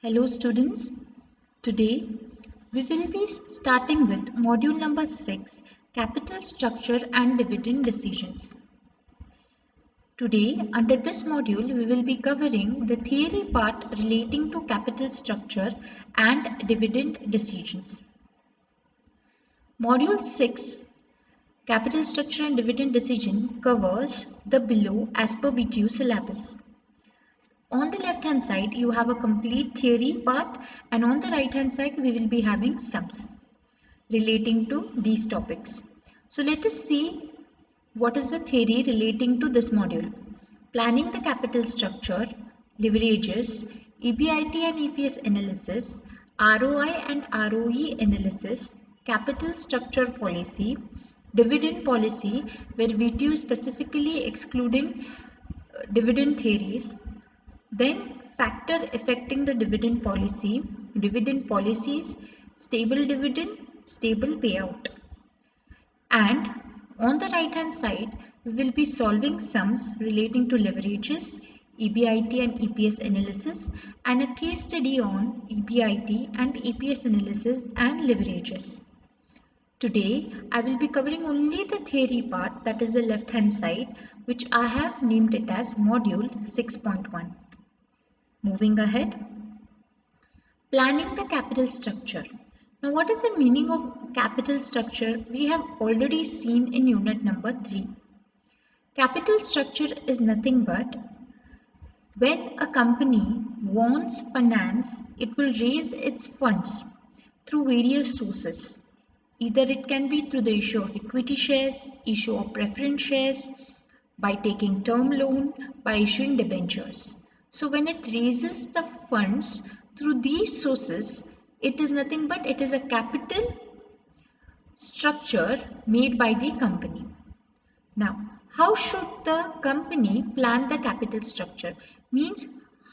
Hello students, today we will be starting with module number 6, Capital Structure and Dividend Decisions. Today under this module we will be covering the theory part relating to capital structure and dividend decisions. Module 6, Capital Structure and Dividend Decision covers the below as per VTU syllabus. On the left hand side you have a complete theory part, and on the right hand side we will be having sums relating to these topics. So let us see what is the theory relating to this module. Planning the capital structure, leverages, EBIT and EPS analysis, ROI and ROE analysis, capital structure policy, dividend policy where VTU is specifically excluding dividend theories, then factor affecting the dividend policies, stable dividend, stable payout. And on the right hand side, we will be solving sums relating to leverages, EBIT and EPS analysis, and a case study on EBIT and EPS analysis and leverages. Today, I will be covering only the theory part, that is the left hand side, which I have named it as module 6.1. Moving ahead, planning the capital structure. Now, what is the meaning of capital structure? We have already seen in unit number 3. Capital structure is nothing but when a company wants finance, it will raise its funds through various sources. Either it can be through the issue of equity shares, issue of preference shares, by taking term loan, by issuing debentures. So when it raises the funds through these sources, it is nothing but it is a capital structure made by the company. Now, how should the company plan the capital structure? Means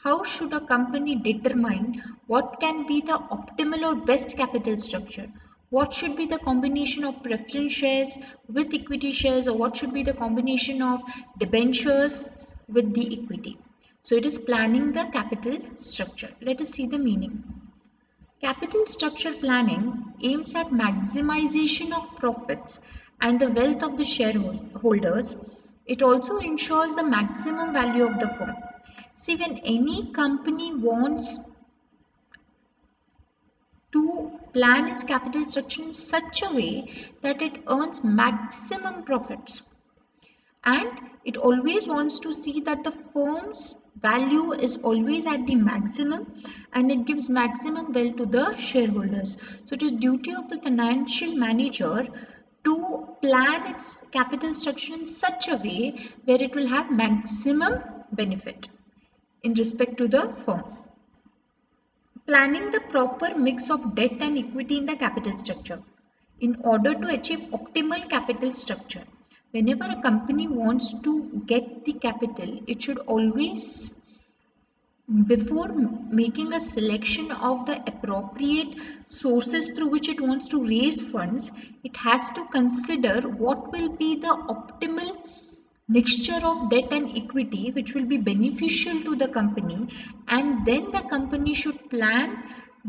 how should a company determine what can be the optimal or best capital structure? What should be the combination of preference shares with equity shares, or what should be the combination of debentures with the equity? So it is planning the capital structure. Let us see the meaning. Capital structure planning aims at maximization of profits and the wealth of the shareholders. It also ensures the maximum value of the firm. See, when any company wants to plan its capital structure in such a way that it earns maximum profits, and it always wants to see that the firm's value is always at the maximum and it gives maximum wealth to the shareholders. So it is duty of the financial manager to plan its capital structure in such a way where it will have maximum benefit in respect to the firm. Planning the proper mix of debt and equity in the capital structure. In order to achieve optimal capital structure, whenever a company wants to get the capital, it should always, before making a selection of the appropriate sources through which it wants to raise funds, it has to consider what will be the optimal mixture of debt and equity which will be beneficial to the company, and then the company should plan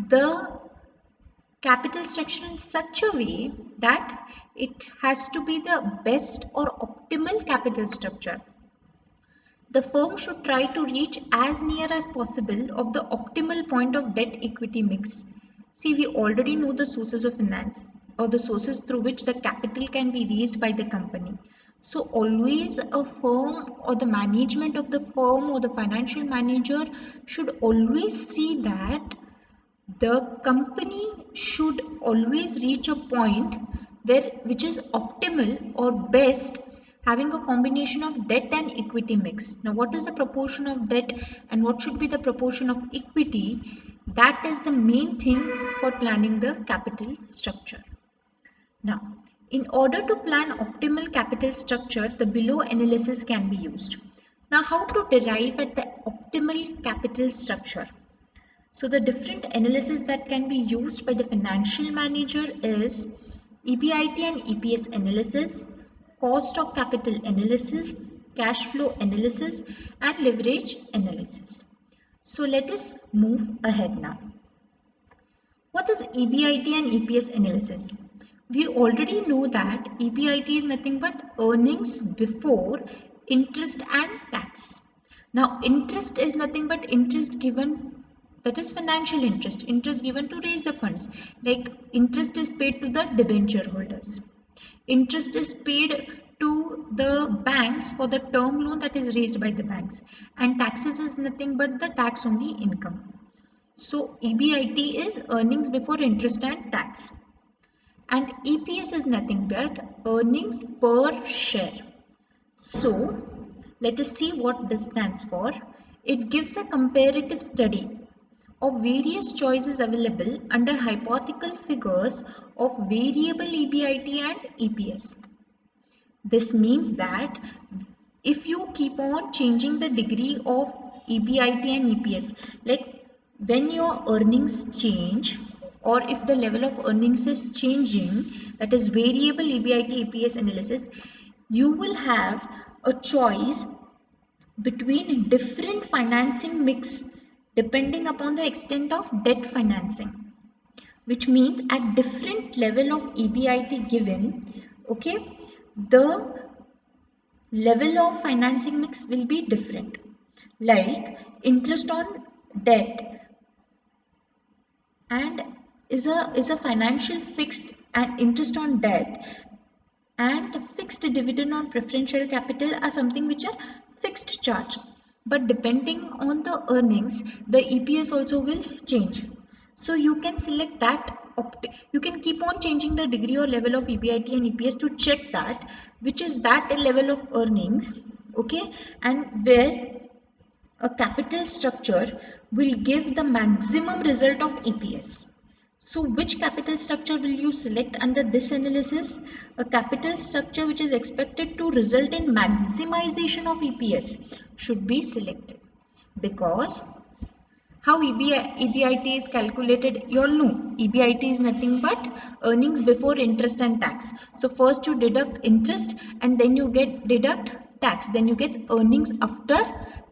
the capital structure in such a way that it has to be the best or optimal capital structure. The firm should try to reach as near as possible of the optimal point of debt equity mix. See, we already know the sources of finance or the sources through which the capital can be raised by the company. So always a firm or the management of the firm or the financial manager should always see that the company should always reach a point which is optimal or best, having a combination of debt and equity mix. Now, what is the proportion of debt and what should be the proportion of equity? That is the main thing for planning the capital structure. Now, in order to plan optimal capital structure, the below analysis can be used. Now, how to derive at the optimal capital structure? So the different analysis that can be used by the financial manager is EBIT and EPS analysis, cost of capital analysis, cash flow analysis, and leverage analysis. So let us move ahead now. What is EBIT and EPS analysis? We already know that EBIT is nothing but earnings before interest and tax. Now interest is nothing but interest given, that is financial interest, interest given to raise the funds. Like interest is paid to the debenture holders. Interest is paid to the banks for the term loan that is raised by the banks, and taxes is nothing but the tax on the income. So EBIT is earnings before interest and tax, and EPS is nothing but earnings per share. So let us see what this stands for. It gives a comparative study of various choices available under hypothetical figures of variable EBIT and EPS. This means that if you keep on changing the degree of EBIT and EPS, like when your earnings change or if the level of earnings is changing, that is variable EBIT EPS analysis, you will have a choice between different financing mix depending upon the extent of debt financing, which means at different level of EBIT given, okay, the level of financing mix will be different. Like interest on debt and is a financial fixed, and interest on debt and fixed dividend on preferential capital are something which are fixed charge, but depending on the earnings the EPS also will change. So you can select that you can keep on changing the degree or level of EBIT and EPS to check that which is that level of earnings, okay, and where a capital structure will give the maximum result of EPS. So which capital structure will you select under this analysis? A capital structure which is expected to result in maximization of EPS should be selected, because how EBIT is calculated, you all know EBIT is nothing but earnings before interest and tax. So first you deduct interest and then you get deduct tax, then you get earnings after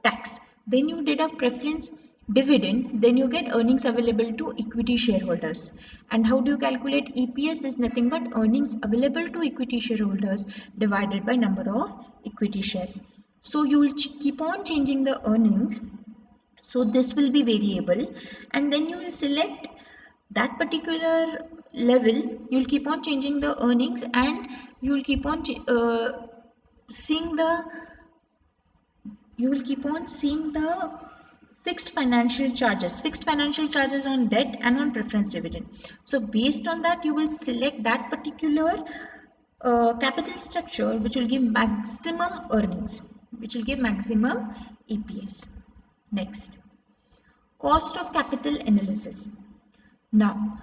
tax, then you deduct preference dividend, then you get earnings available to equity shareholders. And how do you calculate EPS? Is nothing but earnings available to equity shareholders divided by number of equity shares. So you will keep on changing the earnings, so this will be variable, and then you will select that particular level. You'll keep on changing the earnings and you will keep on seeing the you will keep on seeing the fixed financial charges on debt and on preference dividend. So based on that you will select that particular capital structure which will give maximum earnings, which will give maximum EPS. Next, cost of capital analysis. Now,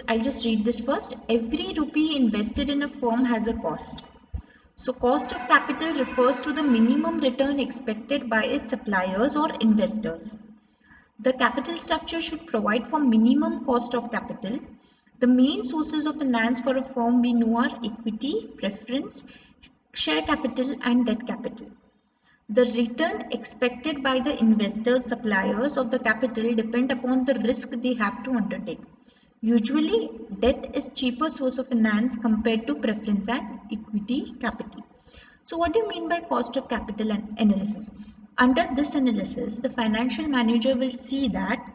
I'll just read this first. Every rupee invested in a firm has a cost. So, cost of capital refers to the minimum return expected by its suppliers or investors. The capital structure should provide for minimum cost of capital. The main sources of finance for a firm we know are equity, preference, share capital, and debt capital. The return expected by the investors, suppliers of the capital depend upon the risk they have to undertake. Usually, debt is cheaper source of finance compared to preference and equity capital. So what do you mean by cost of capital analysis? Under this analysis, the financial manager will see that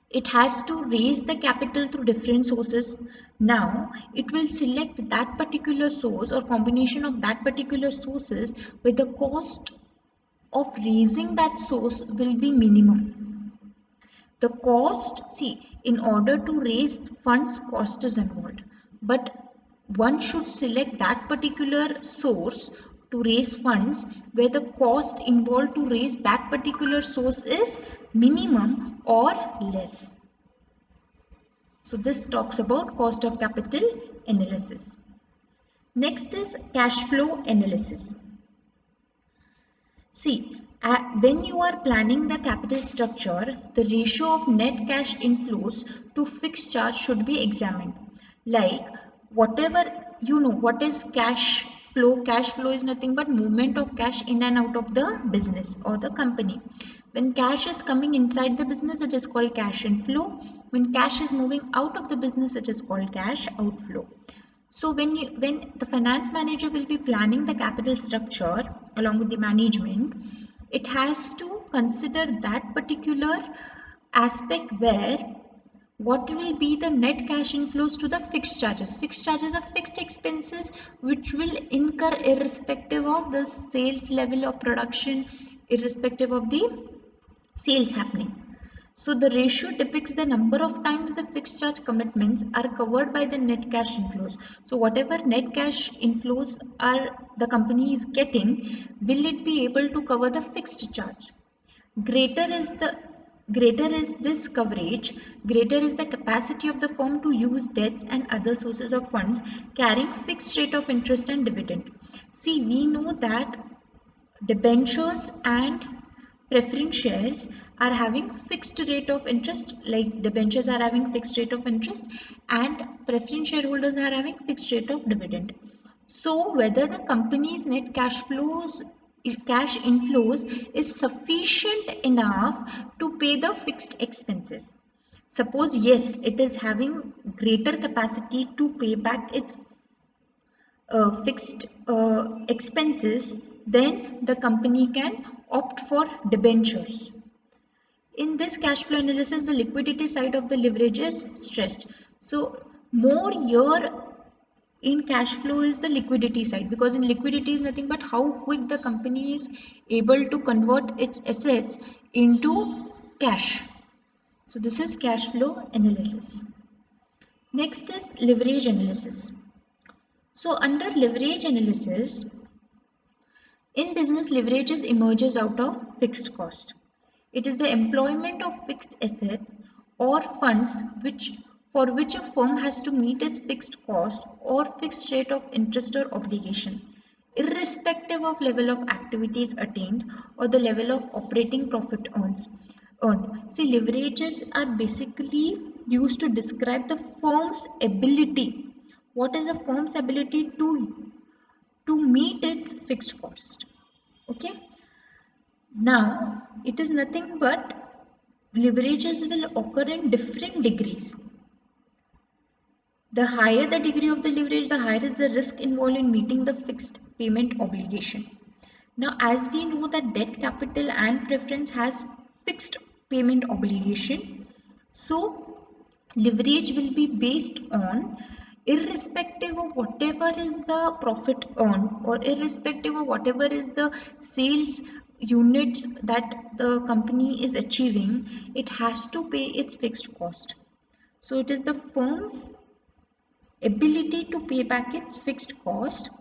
it has to raise the capital through different sources. Now it will select that particular source or combination of that particular sources where the cost of raising that source will be minimum. The cost, see, in order to raise funds, cost is involved, but one should select that particular source to raise funds where the cost involved to raise that particular source is minimum or less. So this talks about cost of capital analysis. Next is cash flow analysis. See, when you are planning the capital structure, the ratio of net cash inflows to fixed charge should be examined. Like whatever you know, what is cash flow? Cash flow is nothing but movement of cash in and out of the business or the company. When cash is coming inside the business, it is called cash inflow. When cash is moving out of the business, it is called cash outflow. So when the finance manager will be planning the capital structure along with the management, it has to consider that particular aspect where what will be the net cash inflows to the fixed charges. Fixed charges are fixed expenses which will incur irrespective of the sales level of production, irrespective of the sales happening. So the ratio depicts the number of times the fixed charge commitments are covered by the net cash inflows. So whatever net cash inflows are the company is getting, will it be able to cover the fixed charge? Greater is this coverage, greater is the capacity of the firm to use debts and other sources of funds carrying fixed rate of interest and dividend. See, we know that debentures and preference shares are having fixed rate of interest, like debentures are having fixed rate of interest and preference shareholders are having fixed rate of dividend. So whether the company's net cash inflows is sufficient enough to pay the fixed expenses. Suppose yes, it is having greater capacity to pay back its fixed expenses, then the company can opt for debentures. In this cash flow analysis, the liquidity side of the leverage is stressed. So more here in cash flow is the liquidity side, because in liquidity is nothing but how quick the company is able to convert its assets into cash. So this is cash flow analysis. Next is leverage analysis. So under leverage analysis, in business, leverage emerges out of fixed cost. It is the employment of fixed assets or funds for which a firm has to meet its fixed cost or fixed rate of interest or obligation, irrespective of level of activities attained or the level of operating profit earned. See, leverages are basically used to describe the firm's ability. What is the firm's ability to meet its fixed cost? Okay. Now, it is nothing but leverages will occur in different degrees. The higher the degree of the leverage, the higher is the risk involved in meeting the fixed payment obligation. Now, as we know that debt capital and preference has fixed payment obligation, so leverage will be based on irrespective of whatever is the profit earned or irrespective of whatever is the sales units that the company is achieving, it has to pay its fixed cost. So it is the firm's ability to pay back its fixed cost,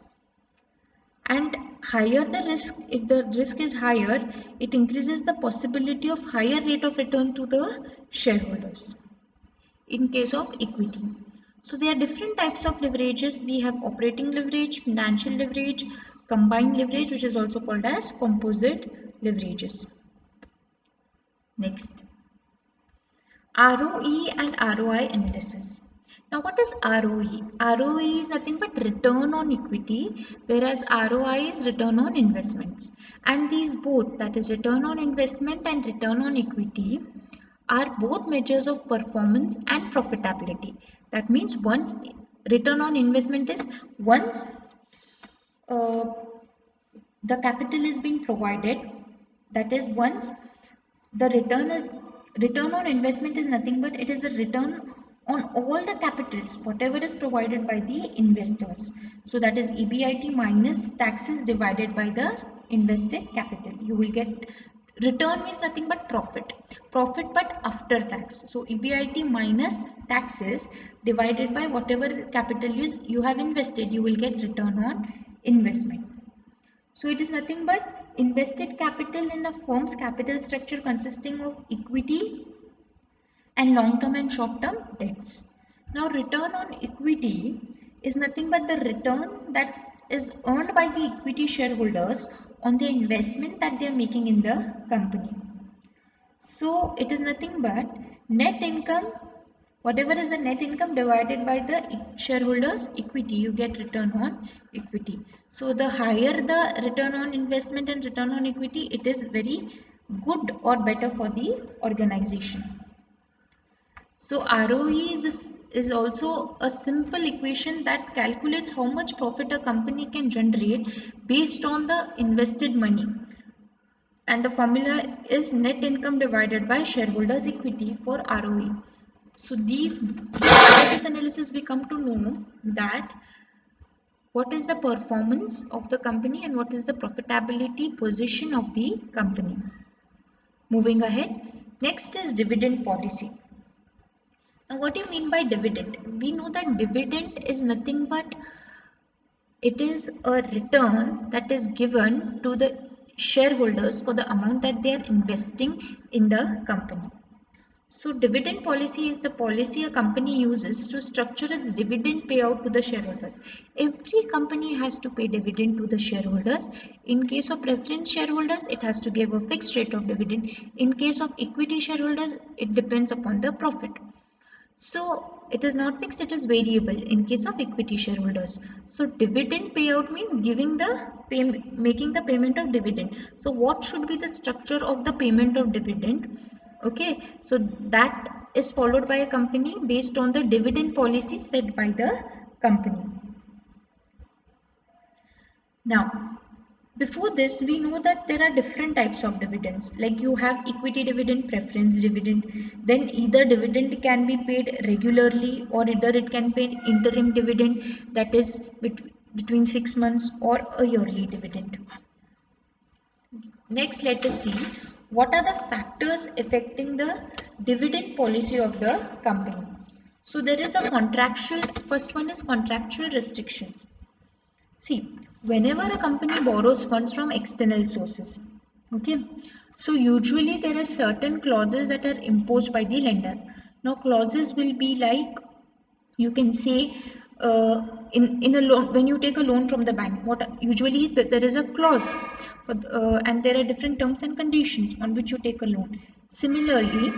and higher the risk, if the risk is higher, it increases the possibility of higher rate of return to the shareholders in case of equity. So there are different types of leverages. We have operating leverage, financial leverage, combined leverage, which is also called as composite leverages. Next, ROE and ROI analysis. Now what is ROE? ROE is nothing but return on equity, whereas ROI is return on investments. And these both, that is return on investment and return on equity, are both measures of performance and profitability. That means once return on investment is once the capital is being provided, that is once the return on investment is nothing but it is a return on all the capitals whatever is provided by the investors. So that is EBIT minus taxes divided by the invested capital. You will get return means nothing but profit but after tax. So EBIT minus taxes divided by whatever capital you have invested, you will get return on investment. So it is nothing but invested capital in a firm's capital structure consisting of equity and long-term and short-term debts. Now return on equity is nothing but the return that is earned by the equity shareholders on the investment that they are making in the company. So it is nothing but net income, whatever is the net income divided by the shareholders equity, you get return on equity. So the higher the return on investment and return on equity, it is very good or better for the organization. So ROE is also a simple equation that calculates how much profit a company can generate based on the invested money. And the formula is net income divided by shareholders' equity for ROE. So by this analysis we come to know that what is the performance of the company and what is the profitability position of the company. Moving ahead, next is dividend policy. Now, what do you mean by dividend? We know that dividend is nothing but it is a return that is given to the shareholders for the amount that they are investing in the company. So, dividend policy is the policy a company uses to structure its dividend payout to the shareholders. Every company has to pay dividend to the shareholders. In case of preference shareholders, it has to give a fixed rate of dividend. In case of equity shareholders, it depends upon the profit. So it is not fixed, it is variable in case of equity shareholders. So dividend payout means making the payment of dividend. So what should be the structure of the payment of dividend? Okay, so that is followed by a company based on the dividend policy set by the company. Now, before this, we know that there are different types of dividends. Like you have equity dividend, preference dividend. Then either dividend can be paid regularly or either it can pay interim dividend, that is between 6 months, or a yearly dividend. Next, let us see what are the factors affecting the dividend policy of the company. So there is first one is contractual restrictions. See, whenever a company borrows funds from external sources, okay, so usually there are certain clauses that are imposed by the lender. Now, clauses will be like, you can say, in a loan, when you take a loan from the bank, there is a clause and there are different terms and conditions on which you take a loan. Similarly,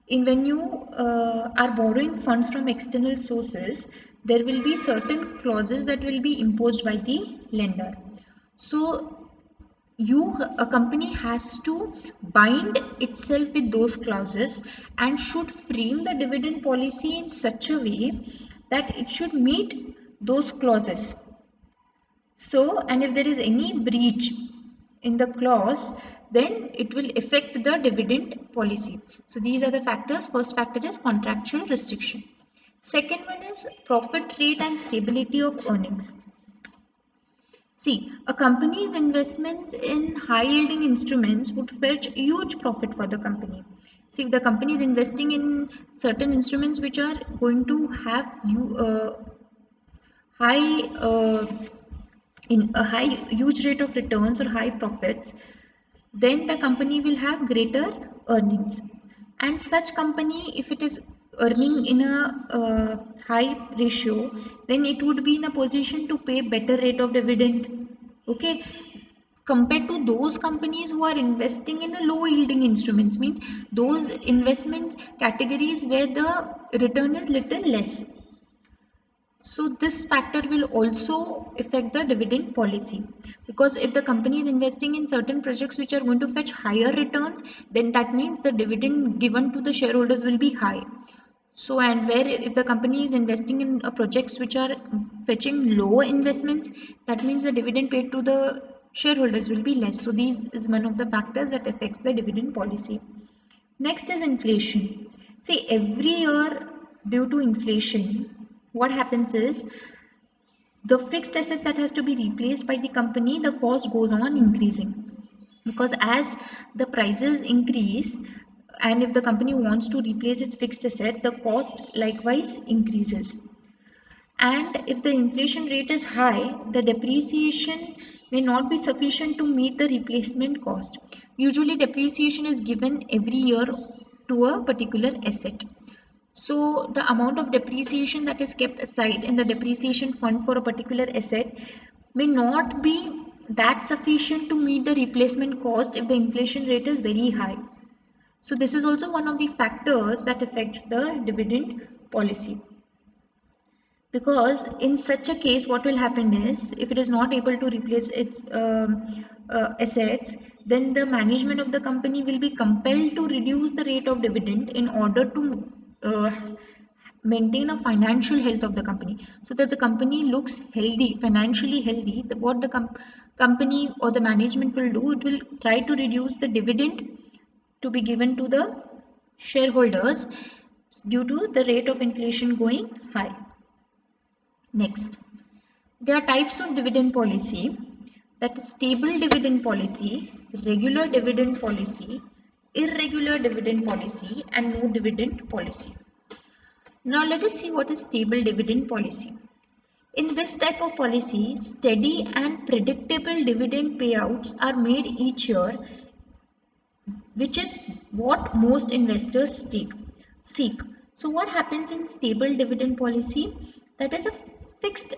when you are borrowing funds from external sources, there will be certain clauses that will be imposed by the lender. So a company has to bind itself with those clauses and should frame the dividend policy in such a way that it should meet those clauses. So, and if there is any breach in the clause, then it will affect the dividend policy. So, these are the factors. First factor is contractual restriction. Second one is profit rate and stability of earnings. See, a company's investments in high yielding instruments would fetch huge profit for the company. See, if the company is investing in certain instruments which are going to have high in a huge rate of returns or high profits, then the company will have greater earnings. And such company, if it is earning in a high ratio, then it would be in a position to pay better rate of dividend, okay, compared to those companies who are investing in a low yielding instruments, means those investments categories where the return is little less. So this factor will also affect the dividend policy, because if the company is investing in certain projects which are going to fetch higher returns, then that means the dividend given to the shareholders will be high. So, and where if the company is investing in projects which are fetching lower investments, that means the dividend paid to the shareholders will be less. So these is one of the factors that affects the dividend policy. Next is inflation. See, every year due to inflation, what happens is the fixed assets that has to be replaced by the company, the cost goes on increasing, because as the prices increase and if the company wants to replace its fixed asset, the cost likewise increases. And if the inflation rate is high, the depreciation may not be sufficient to meet the replacement cost. Usually depreciation is given every year to a particular asset. So the amount of depreciation that is kept aside in the depreciation fund for a particular asset may not be that sufficient to meet the replacement cost if the inflation rate is very high. So this is also one of the factors that affects the dividend policy. Because in such a case, what will happen is, if it is not able to replace its assets, then the management of the company will be compelled to reduce the rate of dividend in order to maintain a financial health of the company, so that the company looks healthy, financially healthy. What the company or the management will do, it will try to reduce the dividend to be given to the shareholders due to the rate of inflation going high. Next, there are types of dividend policy, that is stable dividend policy, regular dividend policy, irregular dividend policy, and no dividend policy. Now let us see what is stable dividend policy. In this type of policy, steady and predictable dividend payouts are made each year, which is what most investors seek. So what happens in stable dividend policy? That is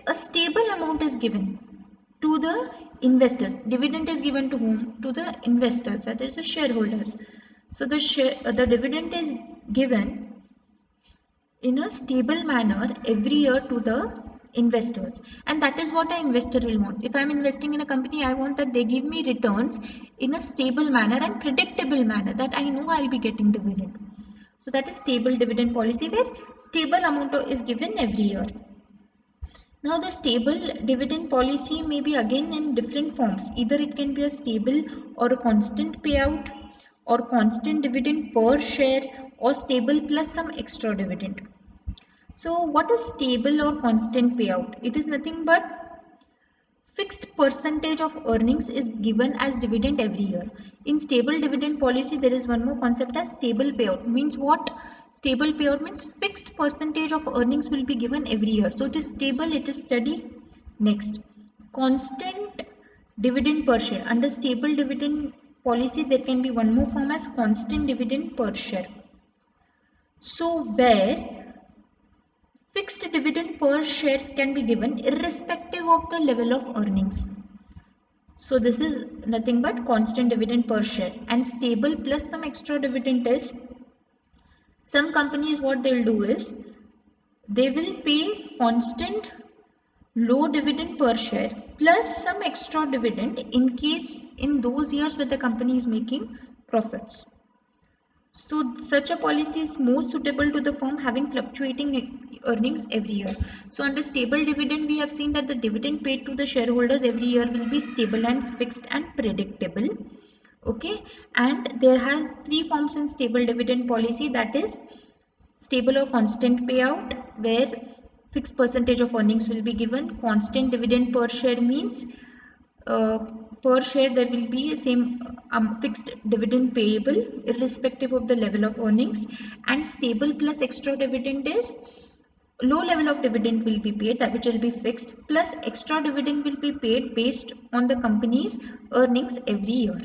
a stable amount is given to the investors. Dividend is given to whom? To the investors, that is the shareholders. So the dividend is given in a stable manner every year to the investors, and that is what an investor will want. If I am investing in a company, I want that they give me returns in a stable manner and predictable manner, that I know I'll be getting dividend. So that is stable dividend policy, where stable amount is given every year. Now the stable dividend policy may be again in different forms. Either it can be a stable or a constant payout, or constant dividend per share, or stable plus some extra dividend. So what is stable or constant payout? It is nothing but fixed percentage of earnings is given as dividend every year. In stable dividend policy, there is one more concept as stable payout. Means what? Stable payout means fixed percentage of earnings will be given every year. So it is stable, it is steady. Next, constant dividend per share. Under stable dividend policy, there can be one more form as constant dividend per share. So where fixed dividend per share can be given irrespective of the level of earnings. So this is nothing but constant dividend per share. And stable plus some extra dividend is, some companies what they'll do is, they will pay constant low dividend per share plus some extra dividend in case in those years where the company is making profits. So such a policy is most suitable to the firm having fluctuating earnings every year. So under stable dividend, we have seen that the dividend paid to the shareholders every year will be stable and fixed and predictable. Okay, and there are three forms in stable dividend policy, that is stable or constant payout, where fixed percentage of earnings will be given. Constant dividend per share means per share there will be same fixed dividend payable irrespective of the level of earnings. And stable plus extra dividend is, low level of dividend will be paid, that which will be fixed, plus extra dividend will be paid based on the company's earnings every year.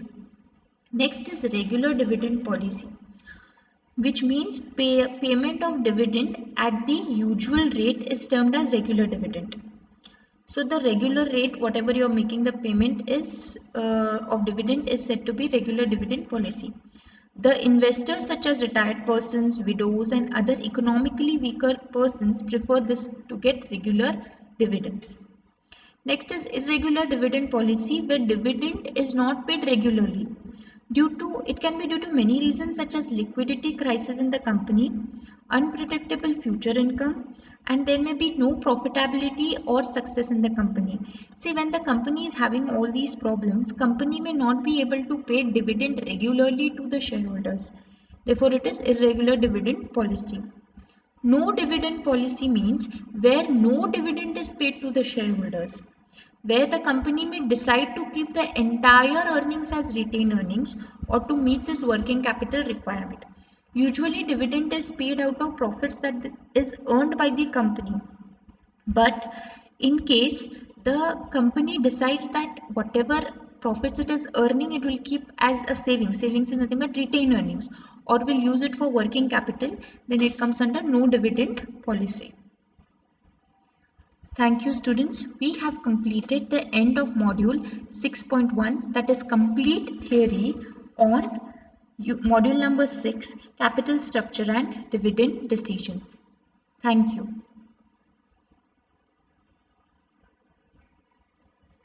Next is regular dividend policy, which means payment of dividend at the usual rate is termed as regular dividend. So the regular rate, whatever you are making the payment is of dividend, is said to be regular dividend policy. The investors such as retired persons, widows, and other economically weaker persons prefer this to get regular dividends. Next is irregular dividend policy, where dividend is not paid regularly. It can be due to many reasons such as liquidity crisis in the company, unpredictable future income, and there may be no profitability or success in the company. See, when the company is having all these problems, company may not be able to pay dividend regularly to the shareholders. Therefore, it is irregular dividend policy. No dividend policy means where no dividend is paid to the shareholders, where the company may decide to keep the entire earnings as retained earnings or to meet its working capital requirement. Usually dividend is paid out of profits that is earned by the company. But in case the company decides that whatever profits it is earning, it will keep as a savings. Savings is nothing but retained earnings, or will use it for working capital, then it comes under no dividend policy. Thank you, students. We have completed the end of module 6.1, that is complete theory on module number 6, capital structure and dividend decisions. Thank you.